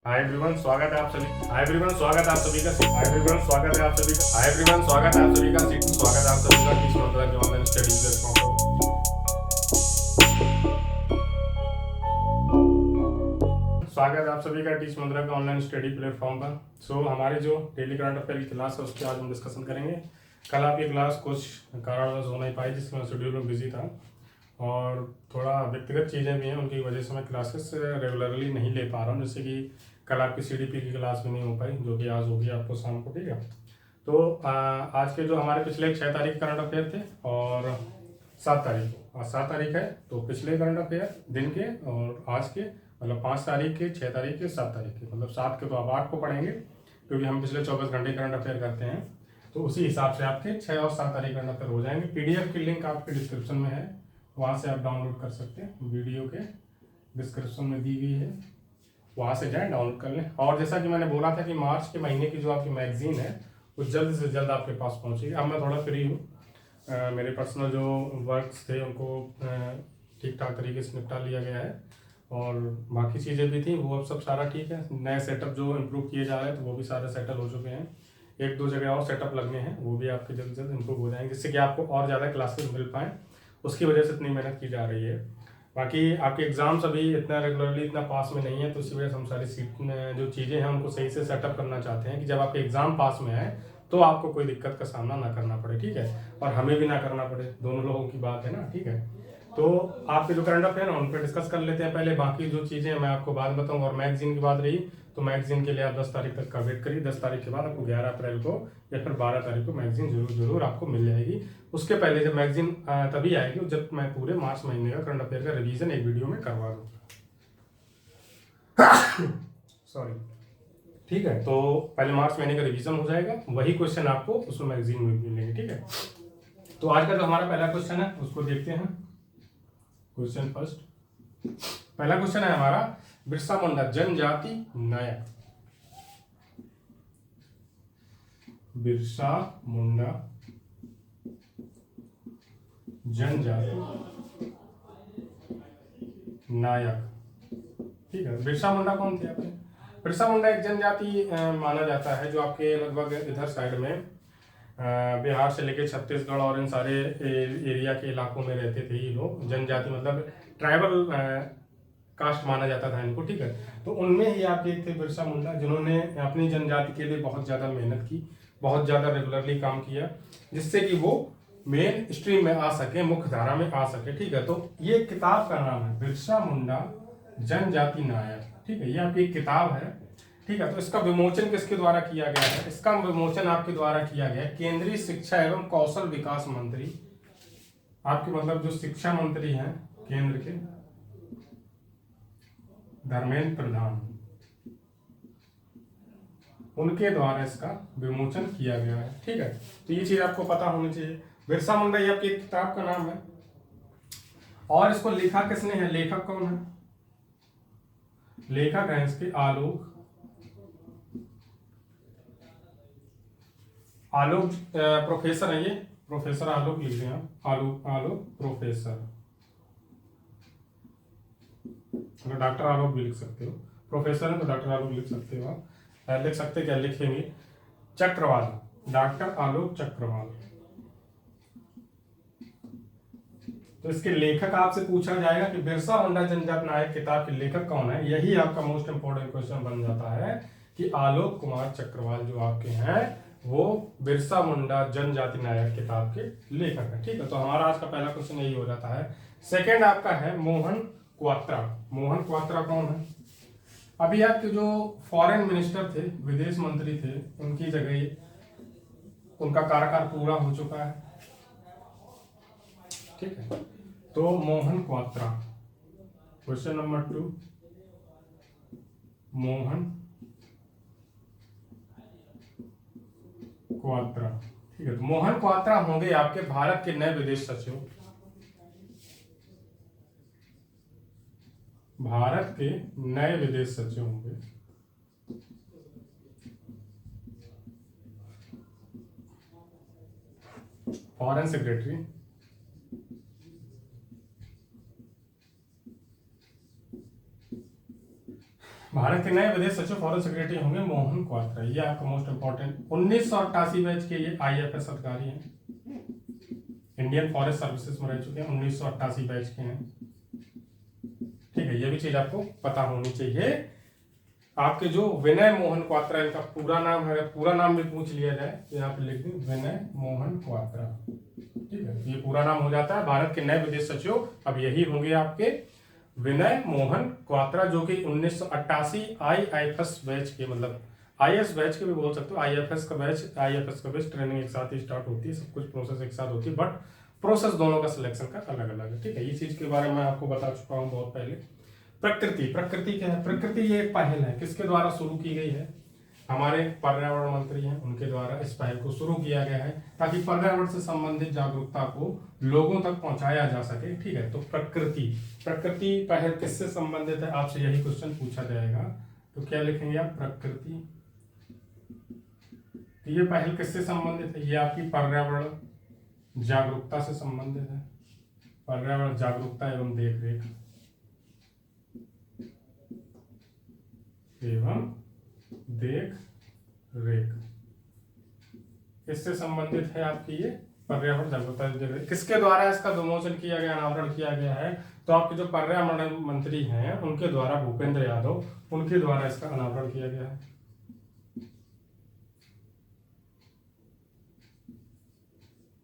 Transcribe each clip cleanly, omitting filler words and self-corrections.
Hi everyone, स्वागत है आप सभी। हाय एवरीवन, स्वागत है आप सभी का। हाय एवरीवन, स्वागत है आप सभी का। हाय एवरीवन, स्वागत है आप सभी का। स्वागत है आप सभी का टीच मंत्रा के ऑनलाइन स्टडी प्लेटफॉर्म पर। स्वागत है आप सभी का टीच मंत्रा के ऑनलाइन स्टडी प्लेटफॉर्म पर। सो हमारी जो डेली करंट अफेयर की क्लास है उसकी आज हम डिस्कशन करेंगे। कल आपकी क्लास कुछ कारणवश हो नहीं पाई, जिसमें शेड्यूल में बिजी था और थोड़ा व्यक्तिगत चीज़ें भी हैं, उनकी वजह से मैं क्लासेस रेगुलरली नहीं ले पा रहा हूँ। जैसे कि कल आपकी सीडीपी की क्लास भी नहीं हो पाई, जो कि आज होगी आपको शाम को, ठीक है। तो आज के जो हमारे पिछले 6 तारीख करंट अफेयर थे और 7 तारीख को, आज 7 तारीख है तो पिछले करंट अफेयर दिन के और आज के, मतलब 5 तारीख के, 6 तारीख के, 7 तारीख के, मतलब 7 के तो आप 8 को पढ़ेंगे क्योंकि हम पिछले 24 घंटे करंट अफेयर करते हैं। तो उसी हिसाब से आपके 6 और 7 तारीख करंट अफेयर हो जाएंगे। पीडीएफ की लिंक आपके डिस्क्रिप्शन में है, वहाँ से आप डाउनलोड कर सकते हैं। वीडियो के डिस्क्रिप्शन में दी गई है, वहाँ से जाएं, डाउनलोड कर लें। और जैसा कि मैंने बोला था कि मार्च के महीने की जो आपकी मैगजीन है वो जल्द से जल्द आपके पास पहुँचेगी। अब मैं थोड़ा फ्री हूँ, मेरे पर्सनल जो वर्क्स थे उनको ठीक ठाक तरीके से निपटा लिया गया है और बाकी चीज़ें भी थी, वो अब सब सारा ठीक है। नए सेटअप जो इम्प्रूव किए जा रहे हैं तो वो भी सारे सेटल हो चुके हैं। 1-2 जगह और सेटअप लगने हैं, वो भी आपके जल्द से जल्द इम्प्रूव हो जाएंगे, जिससे कि आपको और ज़्यादा क्लासेस मिल पाएँ। उसकी वजह से इतनी मेहनत की जा रही है। बाकी आपके एग्जाम्स अभी इतना रेगुलरली इतना पास में नहीं है, तो इसी वजह से हम सारी जो चीज़ें हैं उनको सही से सेटअप करना चाहते हैं कि जब आपके एग्जाम पास में आए तो आपको कोई दिक्कत का सामना ना करना पड़े, ठीक है, और हमें भी ना करना पड़े, दोनों लोगों की बात है ना, ठीक है। तो आपके जो करंट अफेयर है उन पर डिस्कस कर लेते हैं पहले, बाकी जो चीज़ें मैं आपको बाद बताऊंगा। और मैगजीन की बात रही तो मैगजीन के लिए आप 10 तारीख तक का वेट करिए। 10 तारीख के बाद आपको 11 अप्रैल को या फिर 12 तारीख को मैगजीन जरूर आपको मिल जाएगी। उसके पहले जब मैगजीन तभी आएगी जब मैं पूरे मार्च महीने का करंट अफेयर का रिवीजन एक वीडियो में करवा दूँ। सॉरी, ठीक है। तो पहले मार्च महीने का रिवीजन हो जाएगा, वही क्वेश्चन आपको उसमें मैगजीन में मिलेंगे, ठीक है। तो आज का जो हमारा पहला क्वेश्चन है उसको देखते हैं। क्वेश्चन फर्स्ट, पहला क्वेश्चन है हमारा, बिरसा मुंडा जनजाति नायक। बिरसा मुंडा जनजाति नायक, ठीक है। बिरसा मुंडा कौन थे आपके? बिरसा मुंडा एक जनजाति माना जाता है जो आपके लगभग इधर साइड में बिहार से लेके छत्तीसगढ़ और इन सारे एरिया के इलाकों में रहते थे ये लोग। जनजाति मतलब ट्राइबल कास्ट माना जाता था इनको, ठीक है। तो उनमें ही आप एक थे बिरसा मुंडा, जिन्होंने अपनी जनजाति के लिए बहुत ज़्यादा मेहनत की, बहुत ज़्यादा रेगुलरली काम किया, जिससे कि वो मेन स्ट्रीम में आ सके, मुख्य धारा में आ सके, ठीक है। तो ये किताब का नाम है बिरसा मुंडा जनजाति नायक, ठीक है। ये आपकी एक किताब है, ठीक है। तो इसका विमोचन किसके द्वारा किया गया है? इसका विमोचन आपके द्वारा किया गया है केंद्रीय शिक्षा एवं कौशल विकास मंत्री, आपके मतलब जो शिक्षा मंत्री हैं केंद्र के, धर्मेंद्र प्रधान, उनके द्वारा इसका विमोचन किया गया है, ठीक है। तो ये चीज आपको पता होनी चाहिए। बिरसा मुंडा ये आपकी किताब का नाम है और इसको लिखा किसने है? लेखक कौन है? लेखक है इसके आलोक प्रोफेसर है ये, प्रोफेसर आलोक लिख दें आप, आलोक प्रोफेसर, डॉक्टर आलोक भी लिख सकते हो, प्रोफेसर है तो डॉक्टर आलोक लिख सकते हो आप। लिख सकते क्या लिखेंगे? चक्रवाल, डॉक्टर आलोक चक्रवाल। तो इसके लेखक आपसे पूछा जाएगा कि बिरसा मुंडा जनजाति नायक किताब के लेखक कौन है, यही आपका मोस्ट इंपोर्टेंट क्वेश्चन बन जाता है कि आलोक कुमार चक्रवाल जो आपके हैं वो बिरसा मुंडा जनजाति नायक किताब के लेखक है, ठीक है। तो हमारा आज का पहला क्वेश्चन यही हो जाता है। सेकेंड आपका है मोहन क्वात्रा। मोहन क्वात्रा कौन है? अभी आपके जो फॉरेन मिनिस्टर थे, विदेश मंत्री थे, उनकी जगह उनका कार्यकाल पूरा हो चुका है, ठीक है। तो मोहन क्वात्रा, क्वेश्चन नंबर 2, मोहन क्वात्रा, ठीक है। तो मोहन क्वात्रा होंगे आपके भारत के नए विदेश सचिव, भारत के नए विदेश सचिव होंगे, फॉरेन सेक्रेटरी, भारत के नए विदेश सचिव फॉरेन सेक्रेटरी होंगे मोहन क्वात्रा, ये आपका मोस्ट इंपॉर्टेंट। 1988 बैच के ये IFS अधिकारी हैं, इंडियन फॉरेस्ट सर्विसेज में रह चुके हैं, 1988 बैच के हैं। ठीक है, ये भी चीज आपको पता होनी चाहिए। आपके जो विनय मोहन क्वात्रा, इनका पूरा नाम है, पूरा नाम भी पूछ लिया जाए तो यहाँ पे लिख दें विनय मोहन क्वात्रा। ठीक है, ये पूरा नाम हो जाता है। भारत के नए विदेश सचिव अब यही होंगे आपके विनय मोहन क्वात्रा, जो कि 1988 IFS बैच के, मतलब IS बैच के भी बोल सकते हो, IFS का बैच ट्रेनिंग एक साथ ही स्टार्ट होती है, सब कुछ प्रोसेस एक साथ होती है, बट प्रोसेस दोनों का सिलेक्शन का अलग अलग है। ठीक है, ये चीज के बारे में आपको बता चुका हूँ बहुत पहले। प्रकृति क्या है? प्रकृति ये एक पहल है, किसके द्वारा शुरू की गई है? हमारे पर्यावरण मंत्री हैं, उनके द्वारा इस पहल को शुरू किया गया है, ताकि पर्यावरण से संबंधित जागरूकता को लोगों तक पहुंचाया जा सके। ठीक है, तो प्रकृति पहल किससे संबंधित है? आपसे यही क्वेश्चन पूछा जाएगा, तो क्या लिखेंगे आप? प्रकृति। ये पहल किससे संबंधित है? ये आपकी पर्यावरण जागरूकता से संबंधित है, पर्यावरण जागरूकता एवं देखरेख इससे संबंधित है आपकी ये पर्यावरण जागरूकता। किसके द्वारा इसका विमोचन किया गया, अनावरण किया गया है? तो आपके जो पर्यावरण मंत्री हैं उनके द्वारा, भूपेंद्र यादव, उनके द्वारा इसका अनावरण किया गया है।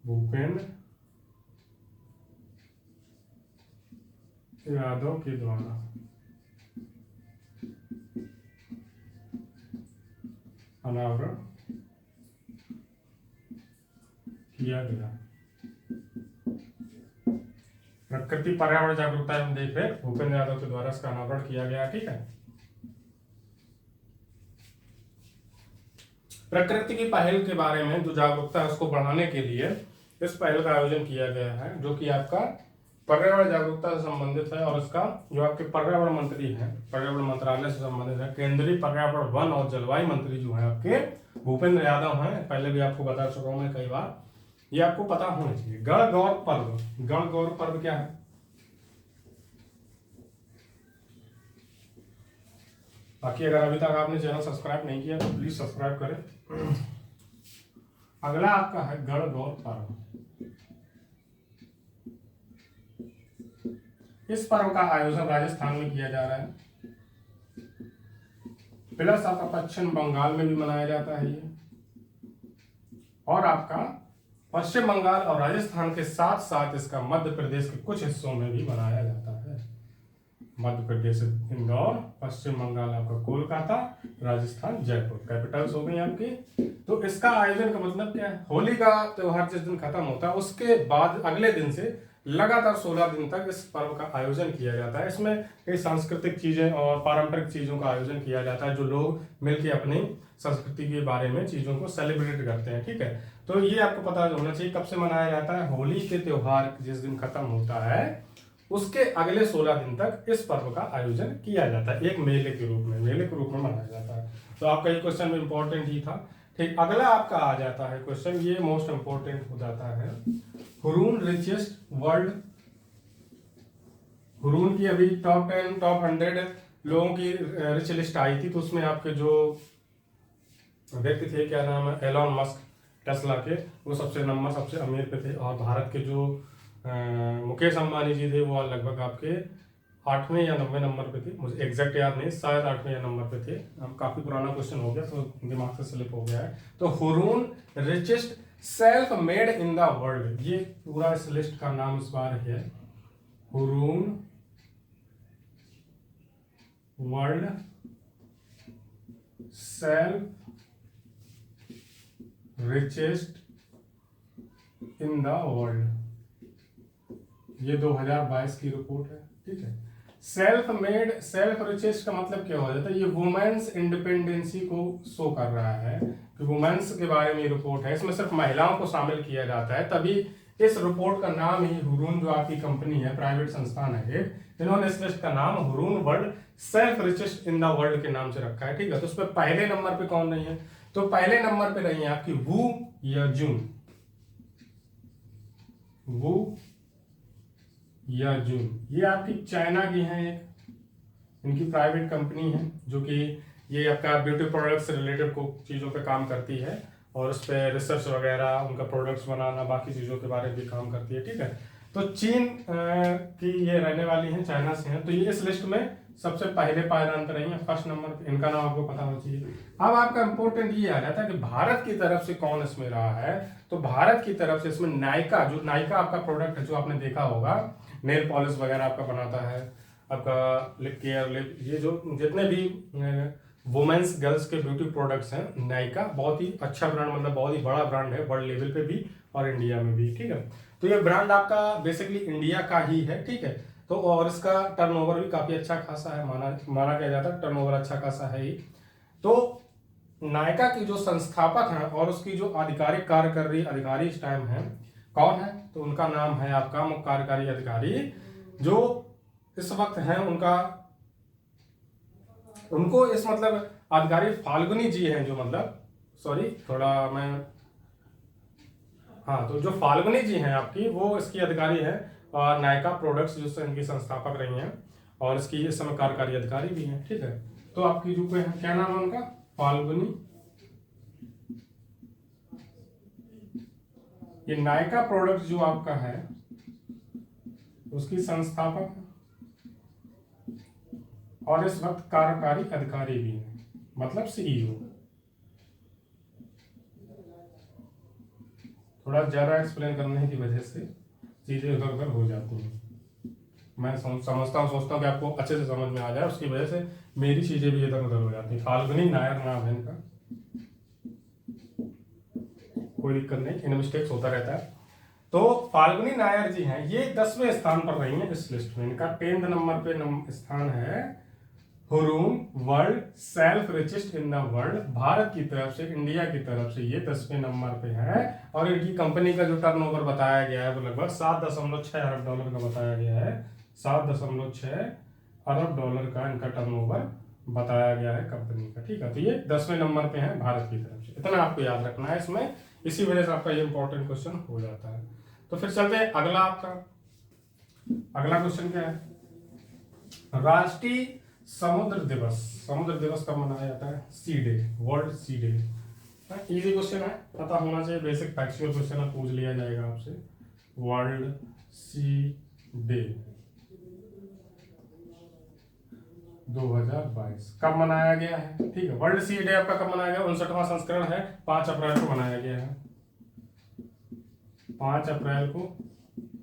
भूपेंद्र यादव के द्वारा अनावरण किया गया। प्रकृति पर्यावरण जागरूकता एवं देखरेख भूपेंद्र यादव के द्वारा इसका अनावरण किया गया। ठीक है, प्रकृति की पहल के बारे में जो जागरूकता है उसको बढ़ाने के लिए इस पहल का आयोजन किया गया है, जो कि आपका पर्यावरण जागरूकता से संबंधित है। और इसका जो आपके पर्यावरण मंत्री हैं, पर्यावरण मंत्रालय से संबंधित है, केंद्रीय पर्यावरण वन और जलवायु मंत्री जो है आपके भूपेंद्र यादव हैं। पहले भी आपको बता चुका हूं मैं कई बार, ये आपको पता होना चाहिए। गणगौर पर्व, गणगौर पर्व क्या है? बाकी अगर अभी तक आपने चैनल सब्सक्राइब नहीं किया तो प्लीज सब्सक्राइब करें। अगला आपका है गणगौर पर्व। इस पर्व का आयोजन राजस्थान में किया जा रहा है, प्लस आपका पश्चिम बंगाल में भी मनाया जाता है ये, और आपका पश्चिम बंगाल और राजस्थान के साथ साथ इसका मध्य प्रदेश के कुछ हिस्सों में भी मनाया जाता है। मध्य प्रदेश इंदौर, पश्चिम बंगाल आपका कोलकाता, राजस्थान जयपुर, कैपिटल्स हो गई आपकी। तो इसका आयोजन का मतलब क्या है? होली का त्योहार जिस दिन खत्म होता है उसके बाद अगले दिन से लगातार 16 दिन तक इस पर्व का आयोजन किया जाता है। इसमें कई सांस्कृतिक चीजें और पारंपरिक चीजों का आयोजन किया जाता है, जो लोग मिलकर अपनी संस्कृति के बारे में चीजों को सेलिब्रेट करते हैं। ठीक है, तो ये आपको पता होना चाहिए कब से मनाया जाता है। होली के त्योहार जिस दिन खत्म होता है उसके अगले 16 दिन तक इस पर्व का आयोजन किया जाता है, एक मेले के रूप में मनाया जाता है। तो आपका ये क्वेश्चन भी इंपॉर्टेंट ही था। ठीक, अगला आपका आ जाता है क्वेश्चन, ये मोस्ट इंपॉर्टेंट हो जाता है। हुरून रिचेस्ट वर्ल्ड, हुरून की अभी टॉप 10 टॉप 100 लोगों की रिच लिस्ट आई थी, तो उसमें आपके जो व्यक्ति थे, क्या नाम है, एलॉन मस्क, टेस्ला के, वो सबसे अमीर पे थे। और भारत के जो मुकेश अंबानी जी थे वो लगभग आपके 8वें या 9वें नंबर पे थे, मुझे एग्जैक्ट याद नहीं, शायद 8वें या नंबर पे थे। अब काफी पुराना क्वेश्चन हो गया तो दिमाग से स्लिप हो गया है। तो Hurun richest self made in the world, ये पूरा इस लिस्ट का नाम इस बार है Hurun world self richest in the world, ये 2022 की रिपोर्ट है। ठीक है, सेल्फ मेड, सेल्फ रिचेस्ट का मतलब क्या हो जाता है? ये वुमेन्स इंडिपेंडेंसी को शो कर रहा है कि वुमेन्स के बारे में रिपोर्ट है, इसमें सिर्फ महिलाओं को शामिल किया जाता है, तभी इस रिपोर्ट का नाम ही हुरून, जो आपकी कंपनी है, प्राइवेट संस्थान है, इन्होंने इस लिस्ट का नाम Hurun world self richest in the world के नाम से रखा है। ठीक है, तो उसमें पहले नंबर पे कौन रही है? तो पहले नंबर पे रही है आपकी वू याजुन, वू याजुन, ये आपकी चाइना की हैं एक, इनकी प्राइवेट कंपनी है जो कि ये आपका ब्यूटी प्रोडक्ट से रिलेटेड को चीज़ों पे काम करती है और उस पर रिसर्च वगैरह, उनका प्रोडक्ट्स बनाना, बाकी चीज़ों के बारे में भी काम करती है। ठीक है, तो चीन की ये रहने वाली हैं, चाइना से हैं, तो ये इस लिस्ट में सबसे पहले पायदान पर रही है, फर्स्ट नंबर पे। इनका नाम आपको पता होना चाहिए। अब आपका इंपॉर्टेंट ये आ जाता है कि भारत की तरफ से कौन इसमें रहा है। तो भारत की तरफ से इसमें नायका, जो नायका आपका प्रोडक्ट है जो आपने देखा होगा, नेल पॉलिश वगैरह आपका बनाता है, आपका लिप केयर, लिप, ये जो जितने भी वुमेन्स गर्ल्स के ब्यूटी प्रोडक्ट्स हैं, नायका बहुत ही अच्छा ब्रांड, मतलब बहुत ही बड़ा ब्रांड है वर्ल्ड लेवल पे भी और इंडिया में भी। ठीक है, तो ये ब्रांड आपका बेसिकली इंडिया का ही है। ठीक है, तो और इसका टर्नओवर भी काफी अच्छा खासा है, माना क्या जाता है, टर्नओवर अच्छा खासा है ही। तो नायका की जो संस्थापक हैं और उसकी जो आधिकारिक कार्यकारी अधिकारी इस टाइम है, कौन है, तो उनका नाम है आपका मुख्य कार्यकारी अधिकारी जो इस वक्त है, उनको इस मतलब अधिकारी फाल्गुनी जी हैं, जो मतलब सॉरी थोड़ा मैं, हाँ, तो जो फाल्गुनी जी हैं आपकी, वो इसकी अधिकारी है और नायका प्रोडक्ट्स जो इनकी संस्थापक रही हैं और इसकी इस समय कार्यकारी अधिकारी भी हैं। ठीक है, तो आपकी जो कोई क्या नाम है उनका, फाल्गुनी। ये नायका प्रोडक्ट जो आपका है उसकी संस्थापक और इस वक्त कार्यकारी अधिकारी भी है, मतलब सीईओ। थोड़ा ज्यादा एक्सप्लेन करने की वजह से चीजें इधर उधर हो जाती हैं। मैं समझता हूँ, सोचता हूँ कि आपको अच्छे से समझ में आ जाए, उसकी वजह से मेरी चीजें भी इधर उधर हो जाती हैं। फाल्गुनी नायर नाम है इनका, कोई दिक्कत नहीं, इन मिस्टेक्स होता रहता है। तो फाल्गुनी नायर जी हैं, ये 10वें स्थान पर रही हैं इस लिस्ट में। इनका 10th नंबर पे स्थान है। Hurun world self richest in the world, Bharat की तरफ से, इंडिया की तरफ से ये 10वें नंबर पे है। और इनकी कंपनी का जो टर्नओवर बताया गया है वो लगभग 7.6 अरब डॉलर का बताया गया है। 7.6 अरब डॉलर का इनका टर्नओवर बताया गया है कंपनी का। ठीक है, तो ये 10वें नंबर पे है भारत की तरफ से, इतना आपको याद रखना है इसमें, इसी वजह से आपका ये इंपॉर्टेंट क्वेश्चन हो जाता है। तो फिर चलते हैं अगला, आपका अगला क्वेश्चन क्या है, राष्ट्रीय समुद्र दिवस। समुद्र दिवस कब मनाया जाता है, सी डे, वर्ल्ड सी डे। इजी क्वेश्चन है, पता होना चाहिए, बेसिक फैक्चुअल क्वेश्चन है, पूछ लिया जाएगा आपसे। वर्ल्ड सी डे 2022 कब मनाया गया है। ठीक है, वर्ल्ड सी डे आपका कब मनाया गया, 59वां संस्करण है, 5 अप्रैल को मनाया गया है। 5 अप्रैल को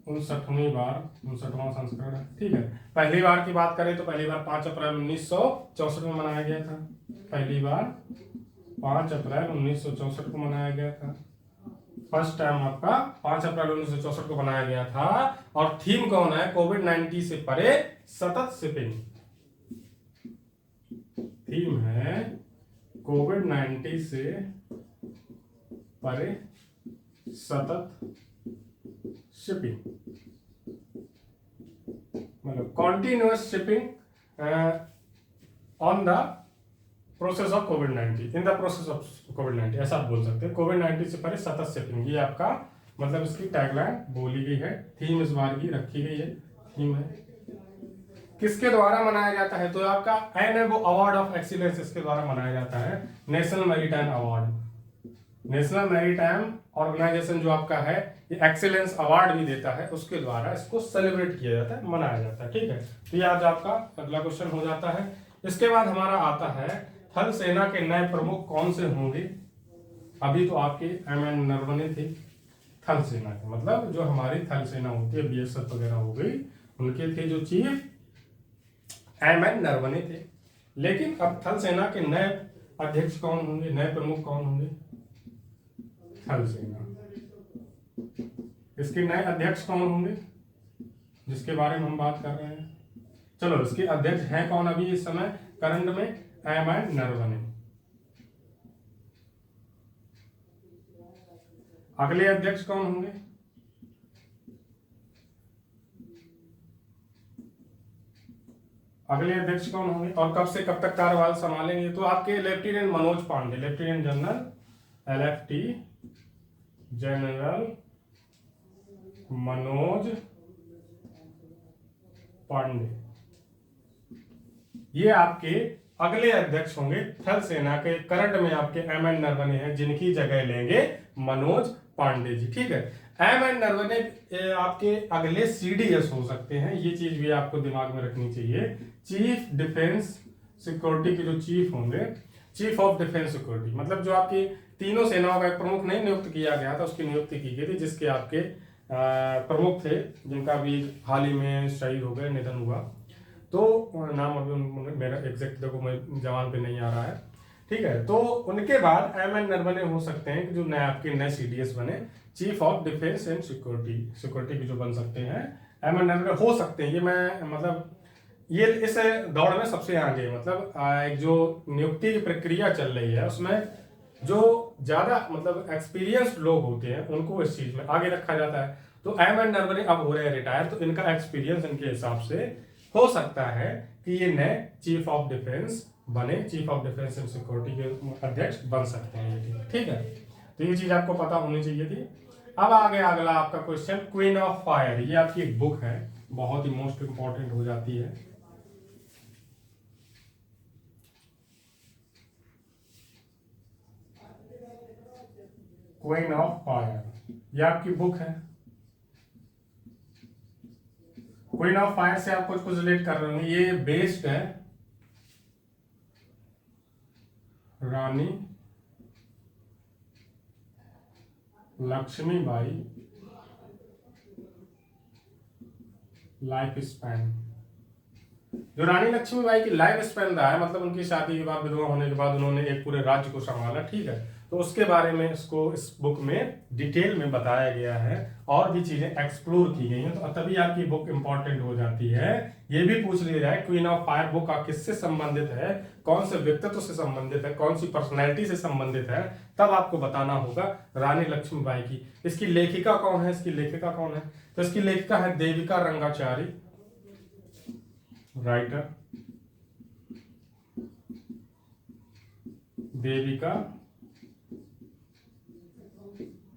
59वां संस्करण है। ठीक है, पहली बार की बात करें तो पहली बार 5 अप्रैल 1964 में मनाया गया था। पहली बार 5 अप्रैल 1964 को मनाया गया था। फर्स्ट टाइम आपका 5 अप्रैल 1964 को बनाया गया था। और थीम कौन है, कोविड-19 से परे सतत शिपिंग। थीम है कोविड-19 से परे सतत शिपिंग, मतलब continuous shipping on the process of कोविड-19, इन द प्रोसेस ऑफ कोविड-19, ऐसा आप बोल सकते हैं। कोविड-19 से पहले सतत शिपिंग, ये आपका मतलब इसकी टैगलाइन बोली गई है। थीम इस बार की रखी गई है, थीम है। किसके द्वारा मनाया जाता है, तो आपका एनएबो अवार्ड ऑफ एक्सीलेंस इसके द्वारा मनाया जाता है। National maritime award, national maritime organization जो आपका है, ये एक्सीलेंस अवार्ड भी देता है, उसके द्वारा इसको सेलिब्रेट किया जाता है, मनाया जाता है। ठीक है, तो ये आज आपका अगला क्वेश्चन हो जाता है। इसके बाद हमारा आता है थल सेना के नए प्रमुख कौन से होंगे। अभी तो आपके एमएन नरवणे थे थल सेना के, मतलब जो हमारी थल सेना होती है, बीएसएफ वगैरह हो गई, उनके थे जो चीफ एमएन नरवणे थे। लेकिन अब थल सेना के नए अध्यक्ष कौन होंगे, नए प्रमुख कौन होंगे, थल सेना, इसके नए अध्यक्ष कौन होंगे, जिसके बारे में हम बात कर रहे हैं। चलो, इसके अध्यक्ष हैं कौन अभी इस समय करंट में, एमएन नरवणे। अगले अध्यक्ष कौन होंगे, अगले अध्यक्ष कौन होंगे और कब से कब तक कार्यभार संभालेंगे, तो आपके lieutenant Manoj Pande, lieutenant general LFT general Manoj Pande ये आपके अगले अध्यक्ष होंगे थल सेना के। करंट में आपके एम एन नरवणे हैं, जिनकी जगह लेंगे मनोज पांडे जी। ठीक है, एम एन नरवणे आपके अगले सीडीएस हो सकते हैं, ये चीज भी आपको दिमाग में रखनी चाहिए। चीफ डिफेंस सिक्योरिटी के जो चीफ होंगे, चीफ ऑफ डिफेंस सिक्योरिटी, मतलब जो आपकी तीनों सेनाओं का एक प्रमुख नहीं नियुक्त किया गया था, उसकी नियुक्ति की गई थी, जिसके आपके प्रमुख थे, जिनका भी हाल ही में शहीद हो गए, निधन हुआ। तो नाम अभी मेरा एग्जैक्ट देखो मैं जवान पे नहीं आ रहा है। ठीक है, तो उनके बाद एम एन नरवणे हो सकते हैं कि जो नए आपके नए सीडीएस बने, chief of defence and security के जो बन सकते हैं एम एन नरवणे हो सकते हैं। ये मैं मतलब ये इस दौड़ में सबसे आगे, मतलब एक जो नियुक्ति की प्रक्रिया चल रही है उसमें जो ज्यादा मतलब एक्सपीरियंस्ड लोग होते हैं उनको इस चीज में आगे रखा जाता है। तो एम एन नरवणे अब हो रहे हैं रिटायर, तो इनका एक्सपीरियंस इनके हिसाब से हो सकता है कि ये नए चीफ ऑफ डिफेंस बने, chief of defence and security के अध्यक्ष बन सकते हैं। ठीक है, तो ये चीज आपको पता होनी चाहिए थी। अब आगे अगला आपका क्वेश्चन, क्वीन ऑफ फायर, ये आपकी एक बुक है, बहुत ही मोस्ट इंपॉर्टेंट हो जाती है। क्वीन ऑफ फायर ये आपकी बुक है। क्वीन ऑफ फायर से आप कुछ रिलेट कर रहे होंगे, ये बेस्ड है रानी लक्ष्मीबाई लाइफ स्पैन। जो रानी लक्ष्मीबाई की लाइफ स्पैन रहा है, मतलब उनकी शादी के बाद, विधवा होने के बाद उन्होंने एक पूरे राज्य को संभाला। ठीक है, तो उसके बारे में इसको इस बुक में डिटेल में बताया गया है और भी चीजें एक्सप्लोर की गई हैं, तो तभी आपकी बुक इंपॉर्टेंट हो जाती है। ये भी पूछ लिया जाए क्वीन ऑफ फायर बुक किससे संबंधित है, कौन से व्यक्तित्व से संबंधित है, कौन सी पर्सनैलिटी से संबंधित है, तब आपको बताना होगा रानी लक्ष्मीबाई की। इसकी लेखिका कौन है, इसकी लेखिका कौन है, तो इसकी लेखिका है देविका रंगाचारी, राइटर देविका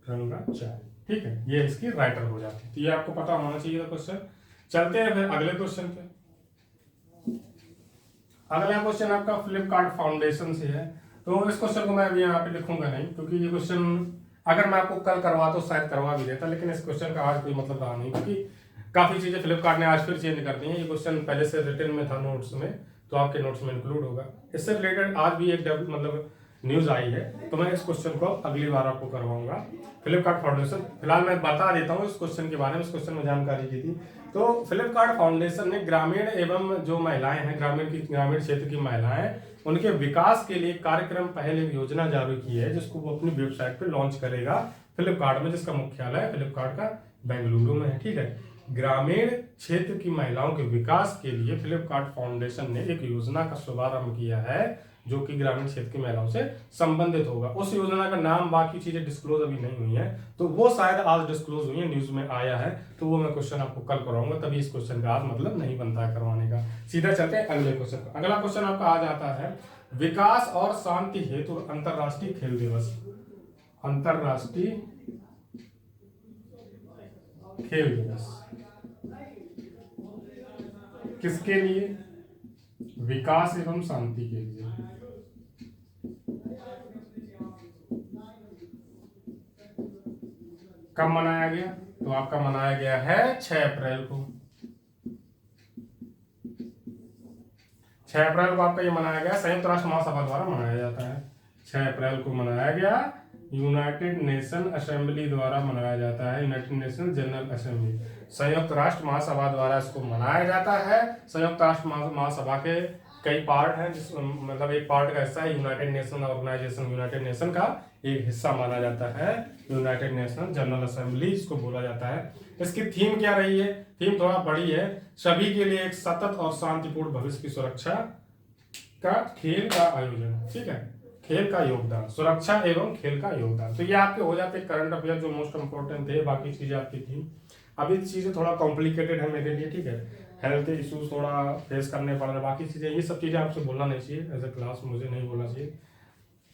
रंगाचारी। ठीक है, ये इसकी राइटर हो जाती है, तो ये आपको पता होना चाहिए था क्वेश्चन। चलते हैं फिर अगले क्वेश्चन पे। अगला क्वेश्चन आपका फ्लिपकार्ट फाउंडेशन से है, तो इस क्वेश्चन को मैं अभी यहाँ पे लिखूंगा नहीं, क्योंकि ये क्वेश्चन अगर मैं आपको कल करवा तो शायद करवा भी देता, लेकिन इस क्वेश्चन का आज कोई मतलब रहा नहीं, क्योंकि काफी चीजें फ्लिपकार्ट ने आज फिर चेंज कर दी हैं। ये क्वेश्चन पहले से रिटन में था नोट्स में, तो आपके नोट्स में इंक्लूड होगा। इससे रिलेटेड आज भी एक मतलब न्यूज आई है, तो मैं इस क्वेश्चन को अगली बार आपको करवाऊंगा। फ्लिपकार्ट फाउंडेशन, फिलहाल मैं बता देता हूँ इस क्वेश्चन के बारे में, इस क्वेश्चन में जानकारी की थी। तो फ्लिपकार्ट फाउंडेशन ने ग्रामीण एवं जो महिलाएं हैं, ग्रामीण क्षेत्र की महिलाएं, उनके विकास के लिए कार्यक्रम पहले योजना जारी की है, जिसको वो अपनी वेबसाइट पे लॉन्च करेगा फ्लिपकार्ट में, जिसका मुख्यालय फ्लिपकार्ट का बेंगलुरु में है। ठीक है, ग्रामीण क्षेत्र की महिलाओं के विकास के लिए फ्लिपकार्ट फाउंडेशन ने एक योजना का शुभारंभ किया है, जो कि ग्रामीण क्षेत्र की महिलाओं से संबंधित होगा। उस योजना का नाम, बाकी चीजें डिस्क्लोज अभी नहीं हुई हैं, तो वो शायद आज डिस्क्लोज हुई है, न्यूज में आया है, तो वो मैं क्वेश्चन आपको कल कराऊंगा, तभी इस क्वेश्चन का आज मतलब नहीं बनता है करवाने का। सीधा चलते हैं अगले क्वेश्चन पर। अगला क्वेश्चन आपका आज आता है, विकास और शांति हेतु अंतरराष्ट्रीय खेल दिवस। अंतरराष्ट्रीय खेल दिवस किसके लिए? विकास एवं शांति के लिए। कब मनाया गया? तो आपका मनाया गया है 6 अप्रैल को। 6 अप्रैल को आपका ये मनाया गया, संयुक्त राष्ट्र महासभा द्वारा मनाया जाता है। 6 अप्रैल को मनाया गया, यूनाइटेड नेशन असेंबली द्वारा मनाया जाता है, यूनाइटेड नेशन जनरल असेंबली, संयुक्त राष्ट्र महासभा द्वारा इसको मनाया जाता है। संयुक्त राष्ट्र महासभा के कई पार्ट हैं, जिस मतलब एक पार्ट का हिस्सा है United Nation organization, United Nation का एक हिस्सा माना जाता है यूनाइटेड नेशन जनरल असेंबली, इसको बोला जाता है। इसकी थीम क्या रही है? थीम थोड़ा बड़ी है, सभी के लिए एक सतत और शांतिपूर्ण भविष्य की सुरक्षा का खेल का आयोजन। ठीक है, खेल का योगदान, सुरक्षा एवं खेल का योगदान। तो ये आपके हो जाते करंट अफेयर जो मोस्ट इंपोर्टेंट थे, बाकी चीजें आपकी थी। अभी चीजें थोड़ा कॉम्प्लिकेटेड है मेरे लिए। ठीक है, हेल्थ इश्यूज थोड़ा फेस करने पड़ रहे, बाकी चीजें, ये सब चीजें आपसे बोलना नहीं चाहिए, एज ए क्लास मुझे नहीं बोलना चाहिए।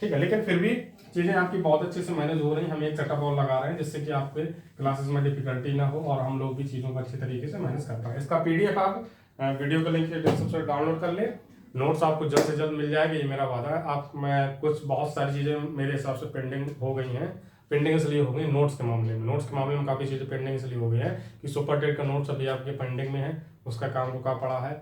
ठीक है, लेकिन फिर भी चीजें आपकी बहुत अच्छे से मैनेज हो रही हैं। हम एक सेटअप और लगा रहे हैं जिससे कि आपके क्लासेस में डिफिकल्टी ना हो और हम लोग भी चीजों को अच्छे तरीके से मैनेज कर पाए। इसका PDF आप वीडियो के लिंक के डिस्क्रिप्शन में डाउनलोड कर ले नोट्स आपको जल्द से जल्द मिल जाएगी, ये मेरा वादा है। आप मैं कुछ बहुत सारी चीज़ें मेरे हिसाब से पेंडिंग हो गई हैं, पेंडिंग इसलिए हो गई नोट्स के मामले में। नोट्स के मामले में काफ़ी चीज़ें पेंडिंग इसलिए हो गई है कि सुपर टेट का नोट्स अभी आपके पेंडिंग में है, उसका काम रुका पड़ा है,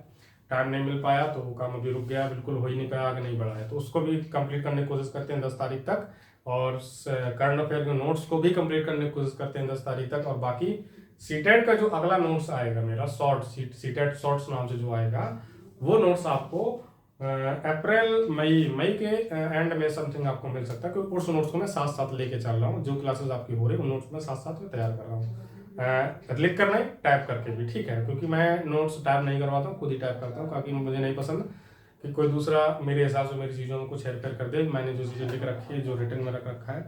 टाइम नहीं मिल पाया तो वो काम अभी रुक गया, बिल्कुल हो ही नहीं पाया, आगे नहीं बढ़ा है। तो उसको भी कंप्लीट करने की कोशिश करते हैं 10 तारीख तक, और करंट अफेयर के नोट्स को भी कंप्लीट करने की कोशिश करते हैं 10 तारीख तक। और बाकी सीटेट का जो अगला नोट्स आएगा मेरा शॉर्ट सीटेट शॉर्ट्स नाम से जो आएगा, वो नोट्स आपको अप्रैल मई के एंड में समथिंग आपको मिल सकता है, क्योंकि उस नोट्स को मैं साथ साथ लेके चल रहा हूँ। जो क्लासेस आपकी हो रही है उन नोट्स में साथ साथ में तैयार कर रहा हूँ, लिख कर नहीं टाइप करके भी, ठीक है। क्योंकि मैं नोट्स टाइप नहीं करवाता हूँ, खुद ही टाइप करता हूँ, क्योंकि मुझे नहीं पसंद कि कोई दूसरा मेरे हिसाब से मेरी चीज़ों में कुछ हेर फेर कर दे। मैंने जो चीज़ें लिख रखी है, जो रिटर्न में रख रखा है,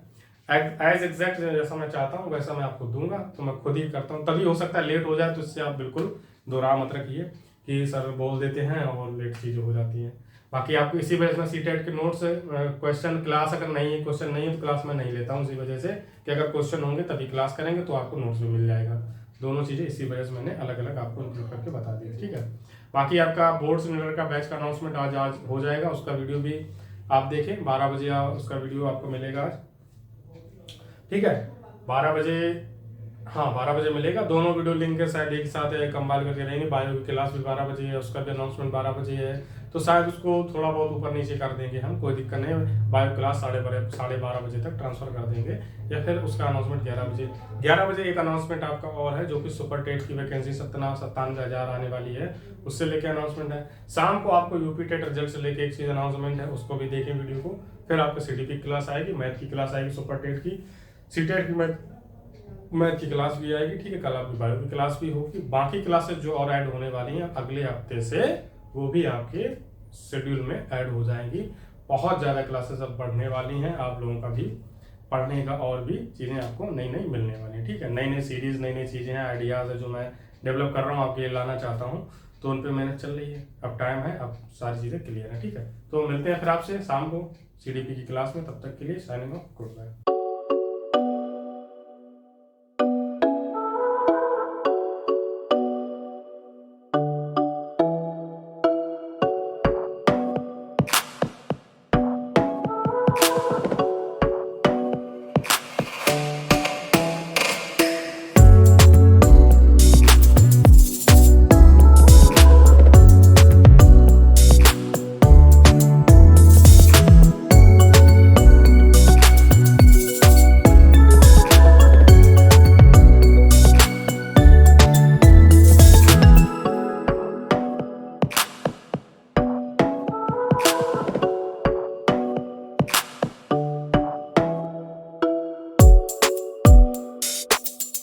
एज एग्जैक्ट जैसा मैं चाहता हूँ वैसा मैं आपको दूंगा, तो मैं खुद ही करता हूँ। तभी हो सकता है लेट हो जाए, तो इससे आप बिल्कुल दोहरा मत रखिए कि सर बोल देते हैं और लेट चीज़ें हो जाती हैं। बाकी आपको इसी वजह से सीटेट के नोट्स क्वेश्चन क्लास अगर नहीं है, क्वेश्चन नहीं है तो क्लास में नहीं लेता हूँ, इसी वजह से कि अगर क्वेश्चन होंगे तभी क्लास करेंगे तो आपको नोट्स भी मिल जाएगा। दोनों चीज़ें इसी वजह से मैंने अलग अलग आपको इंक्लूड करके बता दी, ठीक है। बाकी आपका बोर्ड सिलेंडर का बैच का अनाउंसमेंट आज हो जाएगा, उसका वीडियो भी आप देखें, 12 बजे उसका वीडियो आपको मिलेगा आज, ठीक है। 12 बजे, हाँ 12 बजे मिलेगा। दोनों वीडियो लिंक के शायद एक साथ है, कंबाइन करके रहेंगे। बायो की क्लास भी 12 बजे है, उसका भी अनाउंसमेंट 12 बजे है, तो शायद उसको थोड़ा बहुत ऊपर नीचे कर देंगे हम, कोई दिक्कत नहीं है। बायो क्लास 12:30 बजे तक ट्रांसफर कर देंगे, या फिर उसका अनाउंसमेंट 11 बजे एक अनाउंसमेंट आपका और है, जो कि सुपर टेट की वैकेंसी 97,000 आने वाली है, उससे लेके अनाउंसमेंट है। शाम को आपको यूपी टेट रिजल्ट से लेके एक चीज़ अनाउंसमेंट है, उसको भी देखें वीडियो को। फिर आपको सीडीपी की क्लास आएगी, मैथ की क्लास आएगी, सुपर टेट की, सीटेट की मैथ की क्लास भी आएगी, ठीक है। कल आपकी बायो की क्लास भी होगी। बाकी क्लासेस जो और ऐड होने वाली हैं अगले हफ्ते से, वो भी आपके शेड्यूल में ऐड हो जाएंगी। बहुत ज़्यादा क्लासेस अब बढ़ने वाली हैं, आप लोगों का भी पढ़ने का और भी चीज़ें आपको नई नई मिलने वाली हैं, ठीक है। नई नई सीरीज़, नई नई चीज़ें हैं, आइडियाज़ है जो मैं डेवलप कर रहा हूँ, आपके लिए लाना चाहता हूँ, तो उन पर मेहनत चल रही है। अब टाइम है, अब सारी चीज़ें क्लियर है, ठीक है। तो मिलते हैं फिर आपसे शाम को सीडीपी की क्लास में, तब तक के लिए साइनिंग ऑफ, गुड बाय।